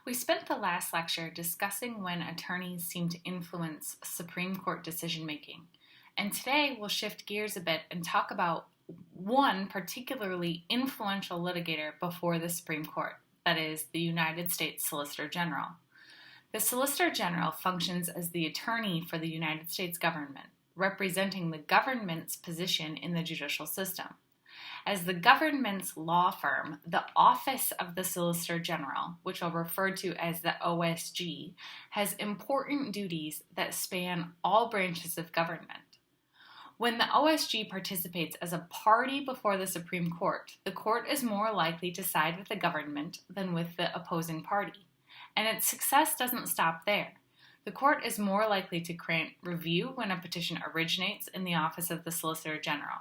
We spent the last lecture discussing when attorneys seem to influence Supreme Court decision making, and today we'll shift gears a bit and talk about one particularly influential litigator before the Supreme Court, that is, the United States Solicitor General. The Solicitor General functions as the attorney for the United States government, representing the government's position in the judicial system. As the government's law firm, the Office of the Solicitor General, which I'll refer to as the OSG, has important duties that span all branches of government. When the OSG participates as a party before the Supreme Court, the court is more likely to side with the government than with the opposing party. And its success doesn't stop there. The court is more likely to grant review when a petition originates in the Office of the Solicitor General.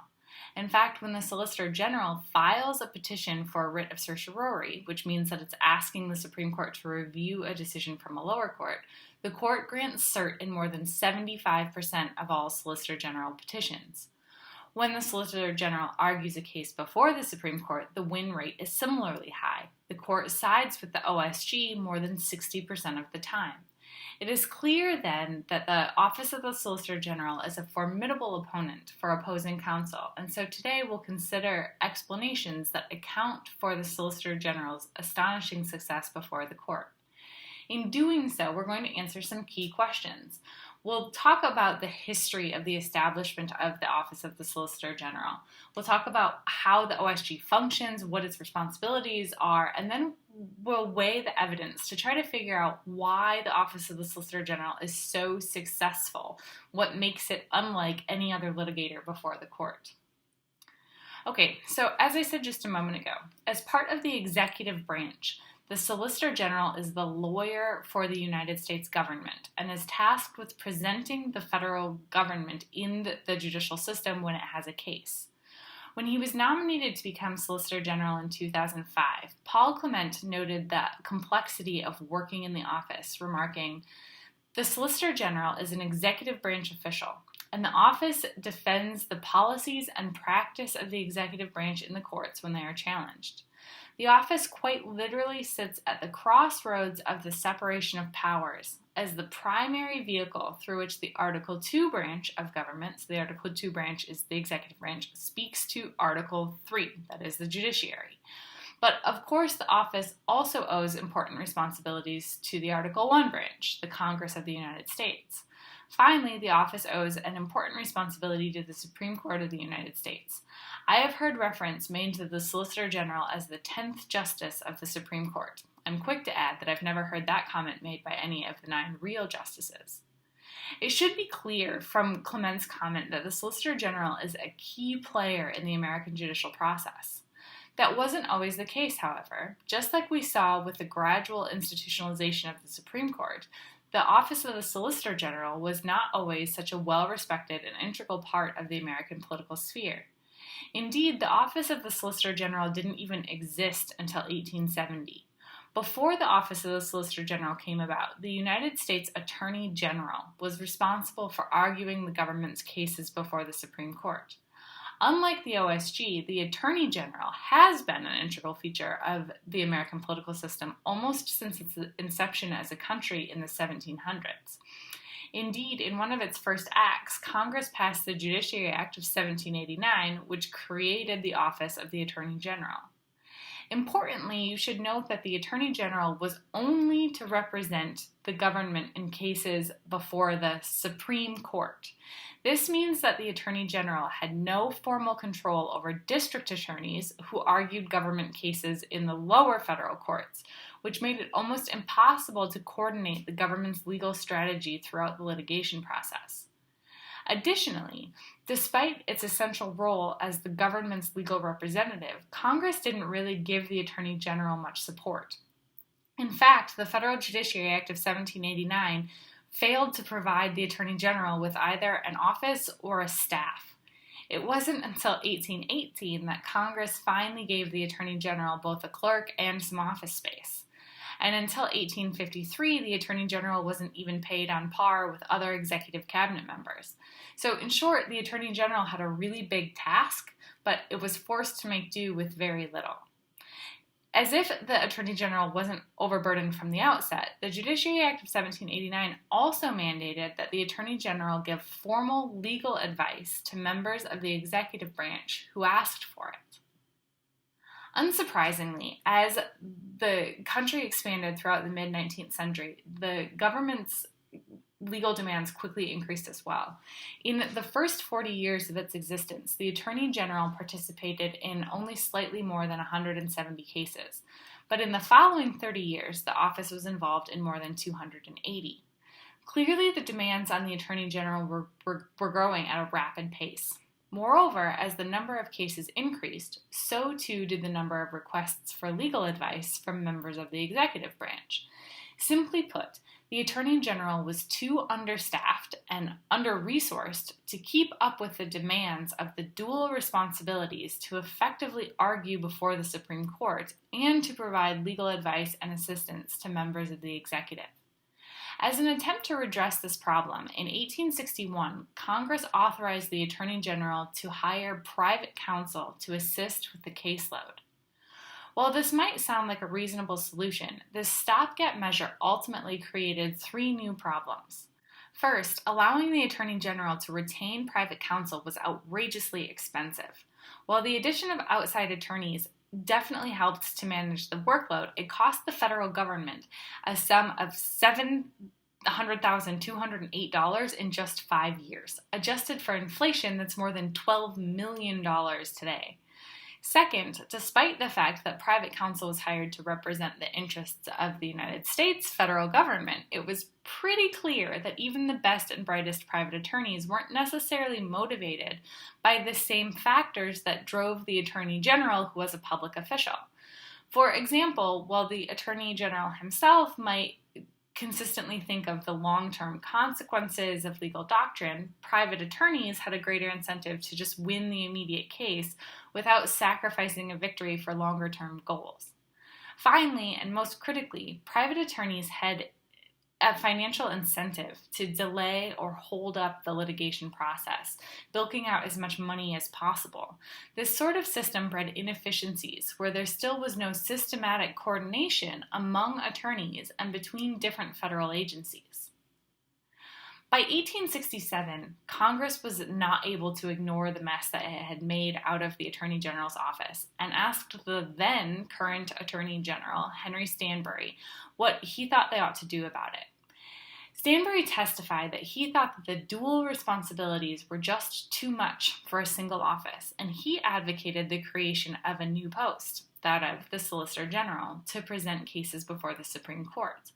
In fact, when the Solicitor General files a petition for a writ of certiorari, which means that it's asking the Supreme Court to review a decision from a lower court, the court grants cert in more than 75% of all Solicitor General petitions. When the Solicitor General argues a case before the Supreme Court, the win rate is similarly high. The court sides with the OSG more than 60% of the time. It is clear, then, that the Office of the Solicitor General is a formidable opponent for opposing counsel, and so today we'll consider explanations that account for the Solicitor General's astonishing success before the court. In doing so, we're going to answer some key questions. We'll talk about the history of the establishment of the Office of the Solicitor General. We'll talk about how the OSG functions, what its responsibilities are, and then we'll weigh the evidence to try to figure out why the Office of the Solicitor General is so successful, what makes it unlike any other litigator before the court. Okay, so as I said just a moment ago, as part of the executive branch, the Solicitor General is the lawyer for the United States government and is tasked with presenting the federal government in the judicial system when it has a case. When he was nominated to become Solicitor General in 2005, Paul Clement noted the complexity of working in the office, remarking, "The Solicitor General is an executive branch official, and the office defends the policies and practice of the executive branch in the courts when they are challenged. The office quite literally sits at the crossroads of the separation of powers as the primary vehicle through which the Article 2 branch of government, so the Article 2 branch is the executive branch, speaks to Article 3, that is the judiciary. But of course, the office also owes important responsibilities to the Article 1 branch, the Congress of the United States. Finally, the office owes an important responsibility to the Supreme Court of the United States. I have heard reference made to the Solicitor General as the 10th Justice of the Supreme Court. I'm quick to add that I've never heard that comment made by any of the 9 real justices. It should be clear from Clement's comment that the Solicitor General is a key player in the American judicial process. That wasn't always the case, however. Just like we saw with the gradual institutionalization of the Supreme Court, the Office of the Solicitor General was not always such a well-respected and integral part of the American political sphere. Indeed, the Office of the Solicitor General didn't even exist until 1870. Before the Office of the Solicitor General came about, the United States Attorney General was responsible for arguing the government's cases before the Supreme Court. Unlike the OSG, the Attorney General has been an integral feature of the American political system almost since its inception as a country in the 1700s. Indeed, in one of its first acts, Congress passed the Judiciary Act of 1789, which created the Office of the Attorney General. Importantly, you should note that the Attorney General was only to represent the government in cases before the Supreme Court. This means that the Attorney General had no formal control over district attorneys who argued government cases in the lower federal courts, which made it almost impossible to coordinate the government's legal strategy throughout the litigation process. Additionally, despite its essential role as the government's legal representative, Congress didn't really give the Attorney General much support. In fact, the Federal Judiciary Act of 1789 failed to provide the Attorney General with either an office or a staff. It wasn't until 1818 that Congress finally gave the Attorney General both a clerk and some office space. And until 1853, the Attorney General wasn't even paid on par with other executive cabinet members. So in short, the Attorney General had a really big task, but it was forced to make do with very little. As if the Attorney General wasn't overburdened from the outset, the Judiciary Act of 1789 also mandated that the Attorney General give formal legal advice to members of the executive branch who asked for it. Unsurprisingly, as the country expanded throughout the mid-19th century, the government's legal demands quickly increased as well. In the first 40 years of its existence, the Attorney General participated in only slightly more than 170 cases, but in the following 30 years, the office was involved in more than 280. Clearly, the demands on the Attorney General were growing at a rapid pace. Moreover, as the number of cases increased, so too did the number of requests for legal advice from members of the executive branch. Simply put, the Attorney General was too understaffed and under-resourced to keep up with the demands of the dual responsibilities to effectively argue before the Supreme Court and to provide legal advice and assistance to members of the executive. As an attempt to redress this problem, in 1861, Congress authorized the Attorney General to hire private counsel to assist with the caseload. While this might sound like a reasonable solution, this stopgap measure ultimately created three new problems. First, allowing the Attorney General to retain private counsel was outrageously expensive. While the addition of outside attorneys definitely helped to manage the workload, it cost the federal government a sum of $700,208 in just 5 years. Adjusted for inflation, that's more than $12 million today. Second, despite the fact that private counsel was hired to represent the interests of the United States federal government, it was pretty clear that even the best and brightest private attorneys weren't necessarily motivated by the same factors that drove the Attorney General, who was a public official. For example, while the Attorney General himself might consistently think of the long-term consequences of legal doctrine, private attorneys had a greater incentive to just win the immediate case without sacrificing a victory for longer-term goals. Finally, and most critically, private attorneys had a financial incentive to delay or hold up the litigation process, bilking out as much money as possible. This sort of system bred inefficiencies where there still was no systematic coordination among attorneys and between different federal agencies. By 1867, Congress was not able to ignore the mess that it had made out of the Attorney General's office and asked the then current Attorney General, Henry Stanbury, what he thought they ought to do about it. Stanbury testified that he thought that the dual responsibilities were just too much for a single office, and he advocated the creation of a new post, that of the Solicitor General, to present cases before the Supreme Court.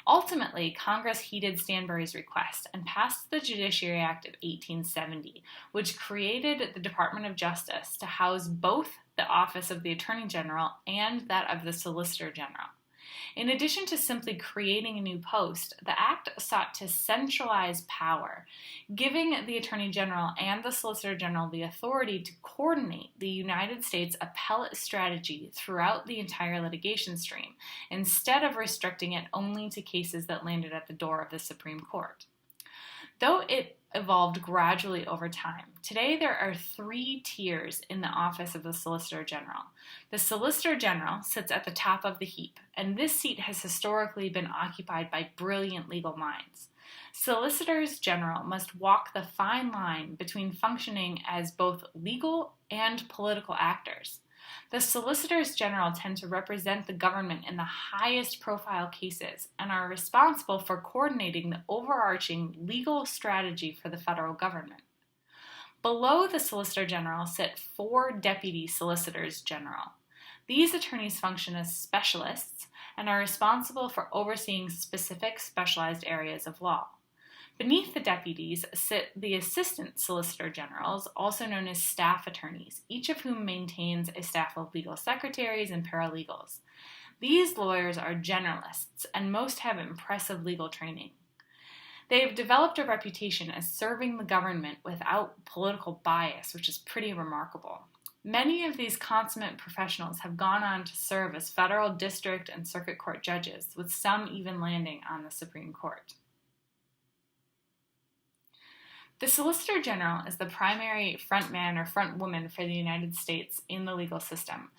Ultimately, Congress heeded Stanbury's request and passed the Judiciary Act of 1870, which created the Department of Justice to house both the office of the Attorney General and that of the Solicitor General. In addition to simply creating a new post, the Act sought to centralize power, giving the Attorney General and the Solicitor General the authority to coordinate the United States appellate strategy throughout the entire litigation stream, instead of restricting it only to cases that landed at the door of the Supreme Court. Though it evolved gradually over time, today there are 3 tiers in the office of the Solicitor General. The Solicitor General sits at the top of the heap, and this seat has historically been occupied by brilliant legal minds. Solicitors General must walk the fine line between functioning as both legal and political actors. The Solicitors General tend to represent the government in the highest profile cases and are responsible for coordinating the overarching legal strategy for the federal government. Below the Solicitor General sit 4 Deputy Solicitors General. These attorneys function as specialists and are responsible for overseeing specific specialized areas of law. Beneath the deputies sit the Assistant Solicitor Generals, also known as staff attorneys, each of whom maintains a staff of legal secretaries and paralegals. These lawyers are generalists, and most have impressive legal training. They have developed a reputation as serving the government without political bias, which is pretty remarkable. Many of these consummate professionals have gone on to serve as federal district and circuit court judges, with some even landing on the Supreme Court. The Solicitor General is the primary front man or front woman for the United States in the legal system.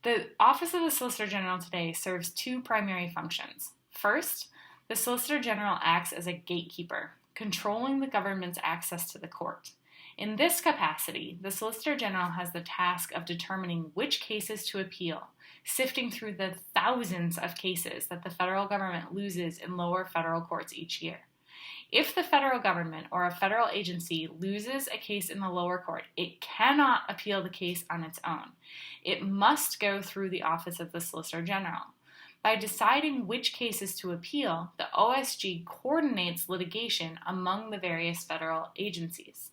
The Office of the Solicitor General today serves two primary functions. First, the Solicitor General acts as a gatekeeper, controlling the government's access to the court. In this capacity, the Solicitor General has the task of determining which cases to appeal, sifting through the thousands of cases that the federal government loses in lower federal courts each year. If the federal government or a federal agency loses a case in the lower court, it cannot appeal the case on its own. It must go through the Office of the Solicitor General. By deciding which cases to appeal, the OSG coordinates litigation among the various federal agencies.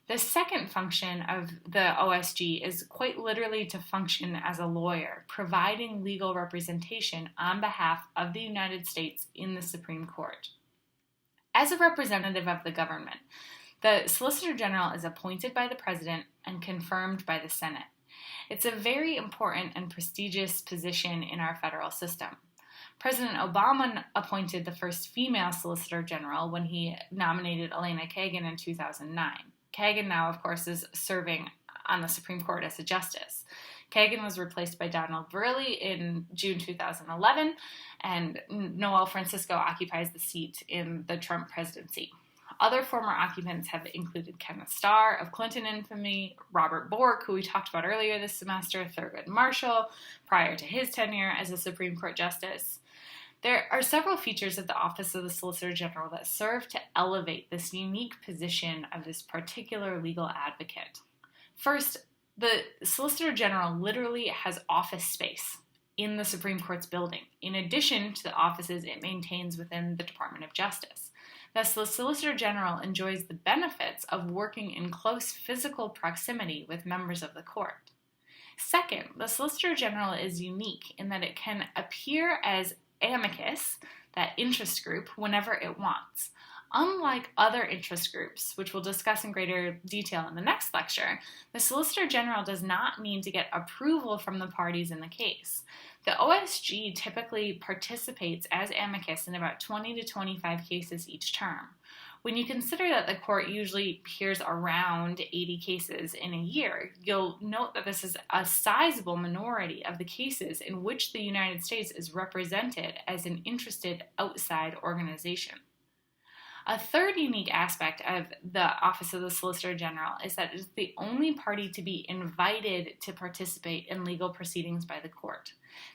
The second function of the OSG is quite literally to function as a lawyer, providing legal representation on behalf of the United States in the Supreme Court. As a representative of the government, the Solicitor General is appointed by the President and confirmed by the Senate. It's a very important and prestigious position in our federal system. President Obama appointed the first female Solicitor General when he nominated Elena Kagan in 2009. Kagan now, of course, is serving on the Supreme Court as a justice. Kagan was replaced by Donald Verrilli in June 2011, and Noel Francisco occupies the seat in the Trump presidency. Other former occupants have included Kenneth Starr of Clinton infamy, Robert Bork, who we talked about earlier this semester, Thurgood Marshall, prior to his tenure as a Supreme Court justice. There are several features of the Office of the Solicitor General that serve to elevate this unique position of this particular legal advocate. First, the Solicitor General literally has office space in the Supreme Court's building, in addition to the offices it maintains within the Department of Justice. Thus, the Solicitor General enjoys the benefits of working in close physical proximity with members of the court. Second, the Solicitor General is unique in that it can appear as amicus, that interest group, whenever it wants. Unlike other interest groups, which we'll discuss in greater detail in the next lecture, the Solicitor General does not need to get approval from the parties in the case. The OSG typically participates as amicus in about 20 to 25 cases each term. When you consider that the court usually hears around 80 cases in a year, you'll note that this is a sizable minority of the cases in which the United States is represented as an interested outside organization. A third unique aspect of the Office of the Solicitor General is that it is the only party to be invited to participate in legal proceedings by the court.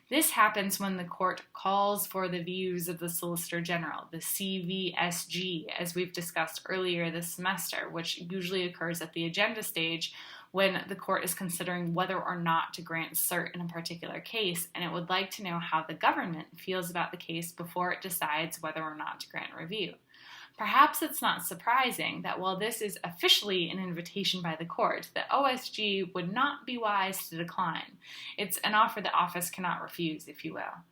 This happens when the court calls for the views of the Solicitor General, the CVSG, as we've discussed earlier this semester, which usually occurs at the agenda stage when the court is considering whether or not to grant cert in a particular case, and it would like to know how the government feels about the case before it decides whether or not to grant review. Perhaps it's not surprising that while this is officially an invitation by the court, the OSG would not be wise to decline. It's an offer the office cannot refuse, if you will.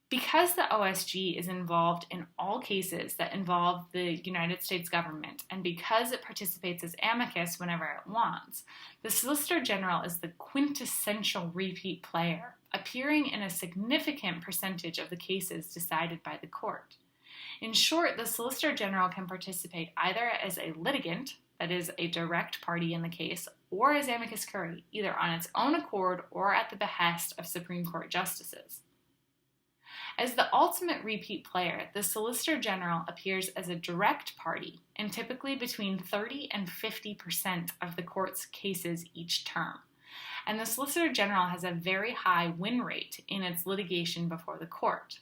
Because the OSG is involved in all cases that involve the United States government, and because it participates as amicus whenever it wants, the Solicitor General is the quintessential repeat player, appearing in a significant percentage of the cases decided by the court. In short, the Solicitor General can participate either as a litigant, that is, a direct party in the case, or as amicus curiae, either on its own accord or at the behest of Supreme Court justices. As the ultimate repeat player, the Solicitor General appears as a direct party in typically between 30 and 50% of the court's cases each term. And the Solicitor General has a very high win rate in its litigation before the court.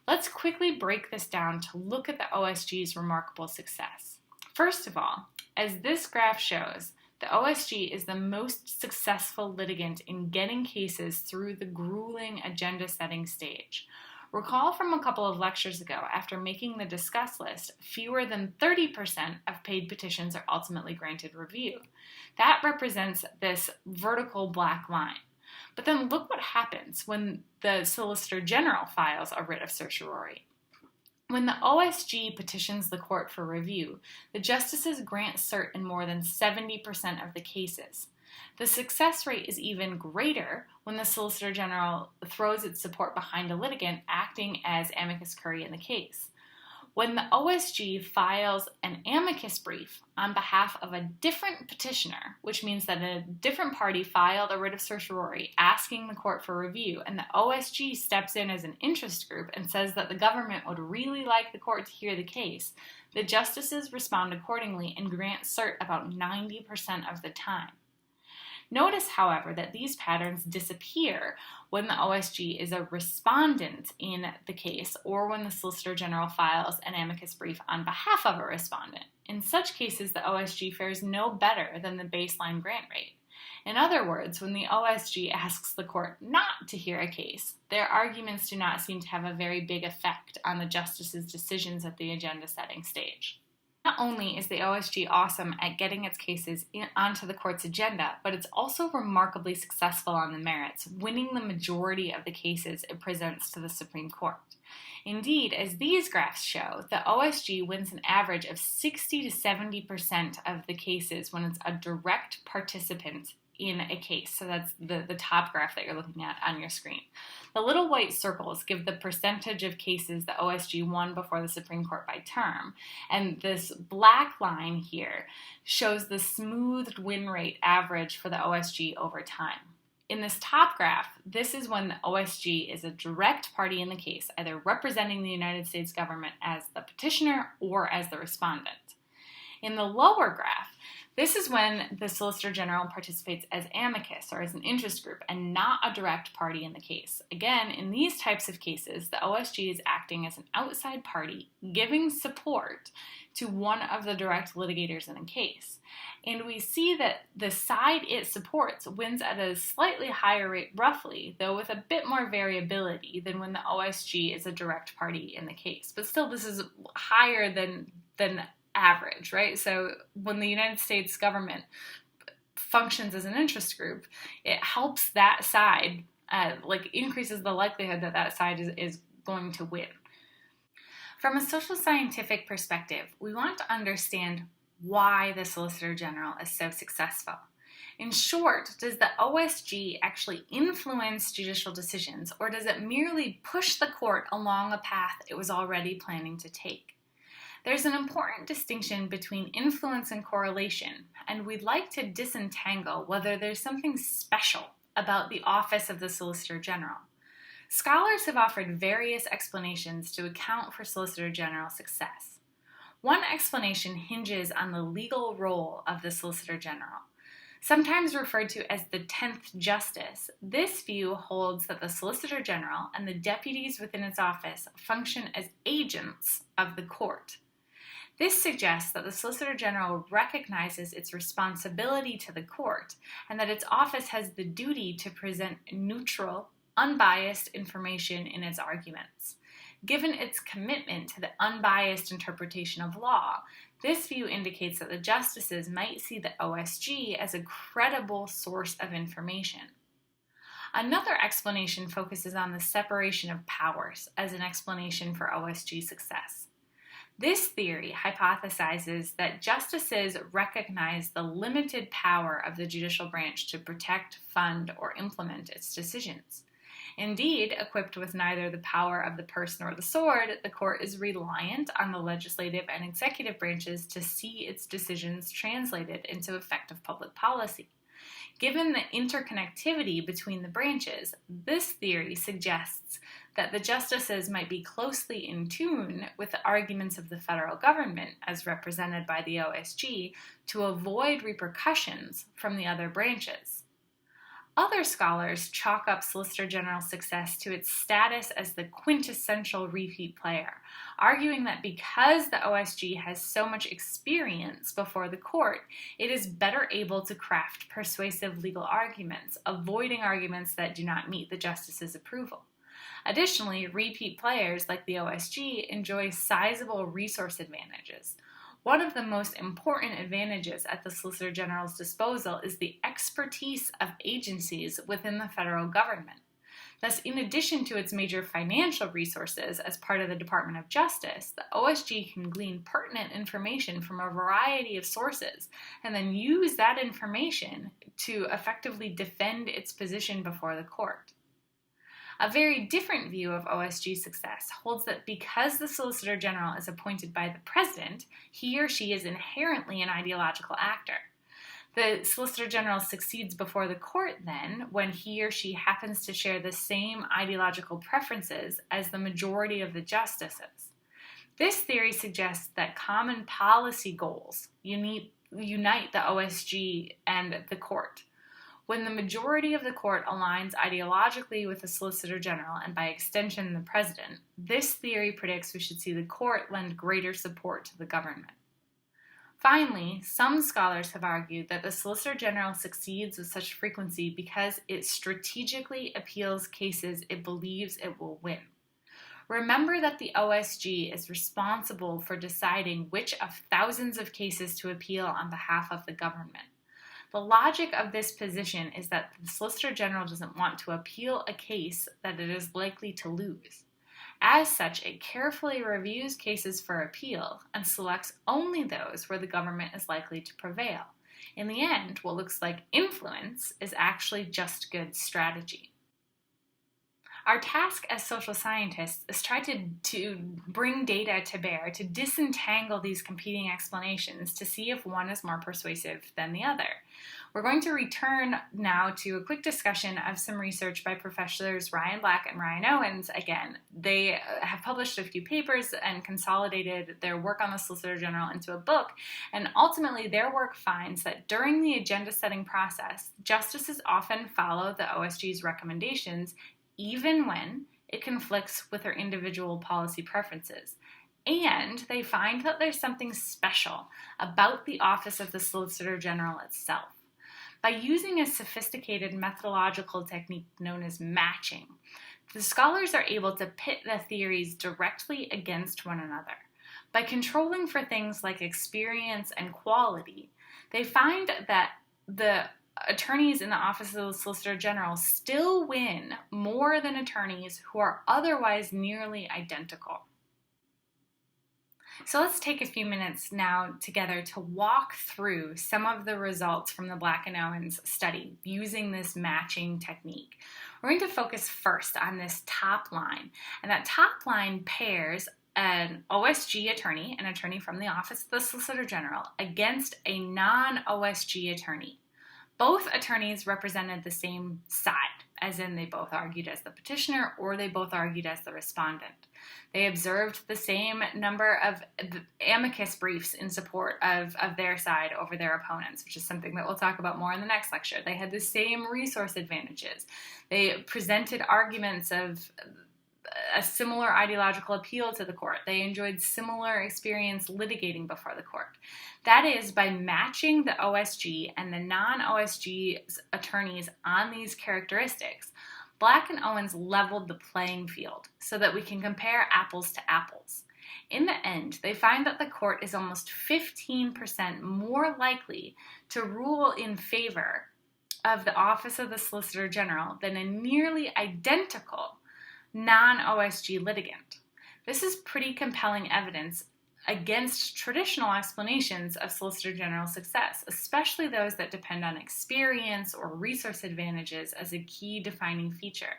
Let's quickly break this down to look at the OSG's remarkable success. First of all, as this graph shows, the OSG is the most successful litigant in getting cases through the grueling agenda-setting stage. Recall from a couple of lectures ago, after making the discuss list, fewer than 30% of paid petitions are ultimately granted review. That represents this vertical black line. But then look what happens when the Solicitor General files a writ of certiorari. When the OSG petitions the court for review, the justices grant cert in more than 70% of the cases. The success rate is even greater when the Solicitor General throws its support behind a litigant acting as amicus curiae in the case. When the OSG files an amicus brief on behalf of a different petitioner, which means that a different party filed a writ of certiorari asking the court for review, and the OSG steps in as an interest group and says that the government would really like the court to hear the case, the justices respond accordingly and grant cert about 90% of the time. Notice, however, that these patterns disappear when the OSG is a respondent in the case or when the Solicitor General files an amicus brief on behalf of a respondent. In such cases, the OSG fares no better than the baseline grant rate. In other words, when the OSG asks the court not to hear a case, their arguments do not seem to have a very big effect on the justice's decisions at the agenda-setting stage. Not only is the OSG awesome at getting its cases onto the court's agenda, but it's also remarkably successful on the merits, winning the majority of the cases it presents to the Supreme Court. Indeed, as these graphs show, the OSG wins an average of 60 to 70% of the cases when it's a direct participant in a case. So that's the top graph that you're looking at on your screen. The little white circles give the percentage of cases the OSG won before the Supreme Court by term, and this black line here shows the smoothed win rate average for the OSG over time. In this top graph, this is when the OSG is a direct party in the case, either representing the United States government as the petitioner or as the respondent. In the lower graph, this is when the Solicitor General participates as amicus or as an interest group and not a direct party in the case. Again, in these types of cases, the OSG is acting as an outside party, giving support to one of the direct litigators in a case. And we see that the side it supports wins at a slightly higher rate roughly, though with a bit more variability than when the OSG is a direct party in the case. But still, this is higher than average, right? So when the United States government functions as an interest group, it helps that side, increases the likelihood that that side is going to win. From a social scientific perspective, we want to understand why the Solicitor General is so successful. In short, does the OSG actually influence judicial decisions, or does it merely push the court along a path it was already planning to take? There's an important distinction between influence and correlation, and we'd like to disentangle whether there's something special about the office of the Solicitor General. Scholars have offered various explanations to account for Solicitor General success. One explanation hinges on the legal role of the Solicitor General. Sometimes referred to as the 10th Justice, this view holds that the Solicitor General and the deputies within its office function as agents of the court. This suggests that the Solicitor General recognizes its responsibility to the court and that its office has the duty to present neutral, unbiased information in its arguments. Given its commitment to the unbiased interpretation of law, this view indicates that the justices might see the OSG as a credible source of information. Another explanation focuses on the separation of powers as an explanation for OSG success. This theory hypothesizes that justices recognize the limited power of the judicial branch to protect, fund, or implement its decisions. Indeed, equipped with neither the power of the purse nor the sword, the court is reliant on the legislative and executive branches to see its decisions translated into effective public policy. Given the interconnectivity between the branches, this theory suggests that the justices might be closely in tune with the arguments of the federal government, as represented by the OSG, to avoid repercussions from the other branches. Other scholars chalk up Solicitor General's success to its status as the quintessential repeat player, arguing that because the OSG has so much experience before the court, it is better able to craft persuasive legal arguments, avoiding arguments that do not meet the justice's approval. Additionally, repeat players like the OSG enjoy sizable resource advantages. One of the most important advantages at the Solicitor General's disposal is the expertise of agencies within the federal government. Thus, in addition to its major financial resources as part of the Department of Justice, the OSG can glean pertinent information from a variety of sources and then use that information to effectively defend its position before the court. A very different view of OSG success holds that because the Solicitor General is appointed by the President, he or she is inherently an ideological actor. The Solicitor General succeeds before the court then when he or she happens to share the same ideological preferences as the majority of the justices. This theory suggests that common policy goals unite the OSG and the court. When the majority of the court aligns ideologically with the Solicitor General and by extension the President, this theory predicts we should see the court lend greater support to the government. Finally, some scholars have argued that the Solicitor General succeeds with such frequency because it strategically appeals cases it believes it will win. Remember that the OSG is responsible for deciding which of thousands of cases to appeal on behalf of the government. The logic of this position is that the Solicitor General doesn't want to appeal a case that it is likely to lose. As such, it carefully reviews cases for appeal and selects only those where the government is likely to prevail. In the end, what looks like influence is actually just good strategy. Our task as social scientists is try to bring data to bear, to disentangle these competing explanations to see if one is more persuasive than the other. We're going to return now to a quick discussion of some research by professors Ryan Black and Ryan Owens. Again, they have published a few papers and consolidated their work on the Solicitor General into a book, and ultimately their work finds that during the agenda setting process, justices often follow the OSG's recommendations even when it conflicts with their individual policy preferences. And they find that there's something special about the office of the Solicitor General itself. By using a sophisticated methodological technique known as matching, the scholars are able to pit the theories directly against one another. By controlling for things like experience and quality, they find that the attorneys in the Office of the Solicitor General still win more than attorneys who are otherwise nearly identical. So let's take a few minutes now together to walk through some of the results from the Black and Owens study using this matching technique. We're going to focus first on this top line, and that top line pairs an OSG attorney, an attorney from the Office of the Solicitor General, against a non-OSG attorney. Both attorneys represented the same side, as in they both argued as the petitioner or they both argued as the respondent. They observed the same number of amicus briefs in support of their side over their opponents, which is something that we'll talk about more in the next lecture. They had the same resource advantages. They presented arguments of a similar ideological appeal to the court. They enjoyed similar experience litigating before the court. That is, by matching the OSG and the non-OSG attorneys on these characteristics, Black and Owens leveled the playing field so that we can compare apples to apples. In the end, they find that the court is almost 15% more likely to rule in favor of the Office of the Solicitor General than a nearly identical non-OSG litigant. This is pretty compelling evidence against traditional explanations of Solicitor General success, especially those that depend on experience or resource advantages as a key defining feature.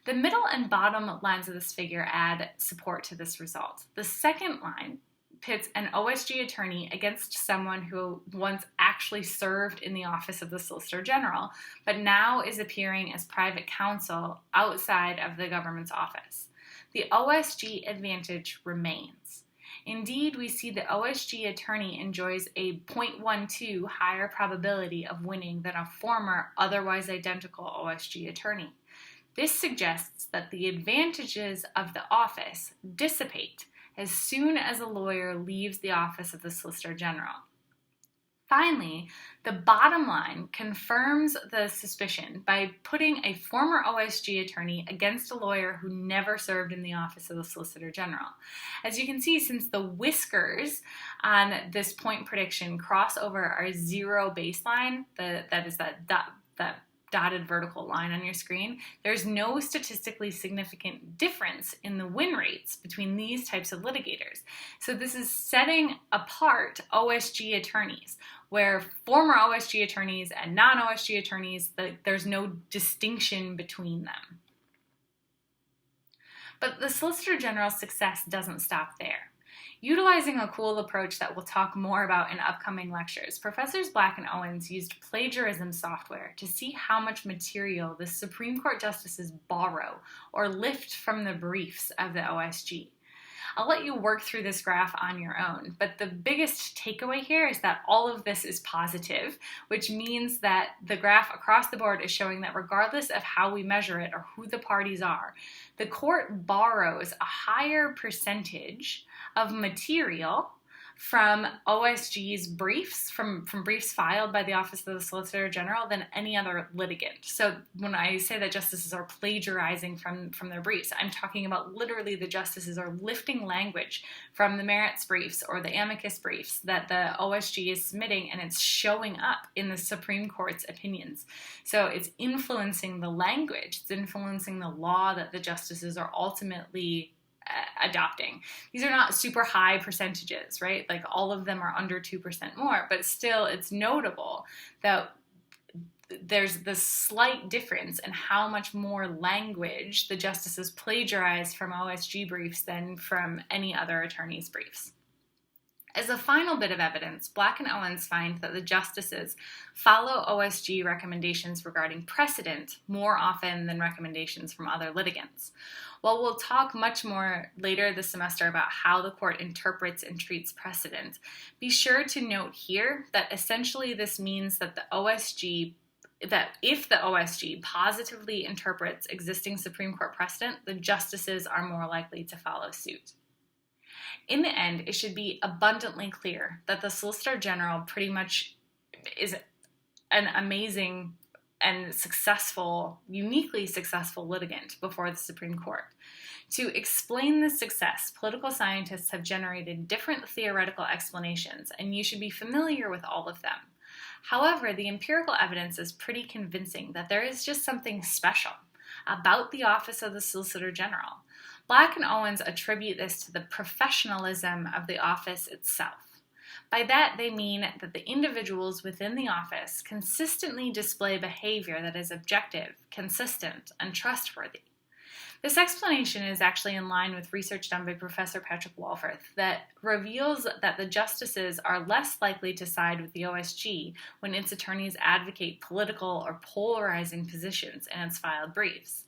The middle and bottom lines of this figure add support to this result. The second line pits an OSG attorney against someone who once actually served in the Office of the Solicitor General, but now is appearing as private counsel outside of the government's office. The OSG advantage remains. Indeed, we see the OSG attorney enjoys a 0.12 higher probability of winning than a former, otherwise identical OSG attorney. This suggests that the advantages of the office dissipate as soon as a lawyer leaves the Office of the Solicitor General. Finally, the bottom line confirms the suspicion by putting a former OSG attorney against a lawyer who never served in the Office of the Solicitor General. As you can see, since the whiskers on this point prediction cross over our zero baseline, that is that dotted vertical line on your screen, there's no statistically significant difference in the win rates between these types of litigators. So this is setting apart OSG attorneys, where former OSG attorneys and non-OSG attorneys, there's no distinction between them. But the Solicitor General's success doesn't stop there. Utilizing a cool approach that we'll talk more about in upcoming lectures, Professors Black and Owens used plagiarism software to see how much material the Supreme Court justices borrow or lift from the briefs of the OSG. I'll let you work through this graph on your own, but the biggest takeaway here is that all of this is positive, which means that the graph across the board is showing that regardless of how we measure it or who the parties are, the court borrows a higher percentage of material from OSG's briefs, from briefs filed by the Office of the Solicitor General than any other litigant. So when I say that justices are plagiarizing from their briefs, I'm talking about literally the justices are lifting language from the merits briefs or the amicus briefs that the OSG is submitting, and it's showing up in the Supreme Court's opinions. So it's influencing the language, it's influencing the law that the justices are ultimately adopting. These are not super high percentages, right? Like all of them are under 2% more, but still it's notable that there's this slight difference in how much more language the justices plagiarize from OSG briefs than from any other attorney's briefs. As a final bit of evidence, Black and Owens find that the justices follow OSG recommendations regarding precedent more often than recommendations from other litigants. While we'll talk much more later this semester about how the court interprets and treats precedent, be sure to note here that essentially this means that if the OSG positively interprets existing Supreme Court precedent, the justices are more likely to follow suit. In the end, it should be abundantly clear that the Solicitor General pretty much is an amazing and successful, uniquely successful litigant before the Supreme Court. To explain this success, political scientists have generated different theoretical explanations, and you should be familiar with all of them. However, the empirical evidence is pretty convincing that there is just something special about the office of the Solicitor General. Black and Owens attribute this to the professionalism of the office itself. By that, they mean that the individuals within the office consistently display behavior that is objective, consistent, and trustworthy. This explanation is actually in line with research done by Professor Patrick Walforth that reveals that the justices are less likely to side with the OSG when its attorneys advocate political or polarizing positions in its filed briefs.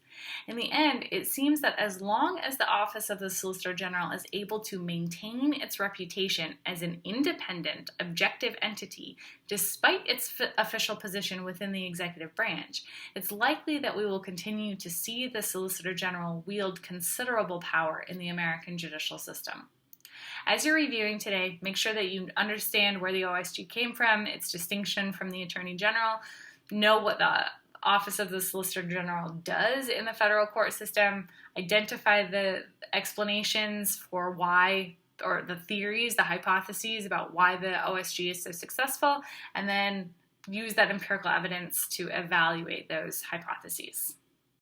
In the end, it seems that as long as the Office of the Solicitor General is able to maintain its reputation as an independent, objective entity, despite its official position within the executive branch, it's likely that we will continue to see the Solicitor General wield considerable power in the American judicial system. As you're reviewing today, make sure that you understand where the OSG came from, its distinction from the Attorney General, know what the Office of the Solicitor General does in the federal court system, identify the explanations for why, or the theories, the hypotheses about why the OSG is so successful, and then use that empirical evidence to evaluate those hypotheses.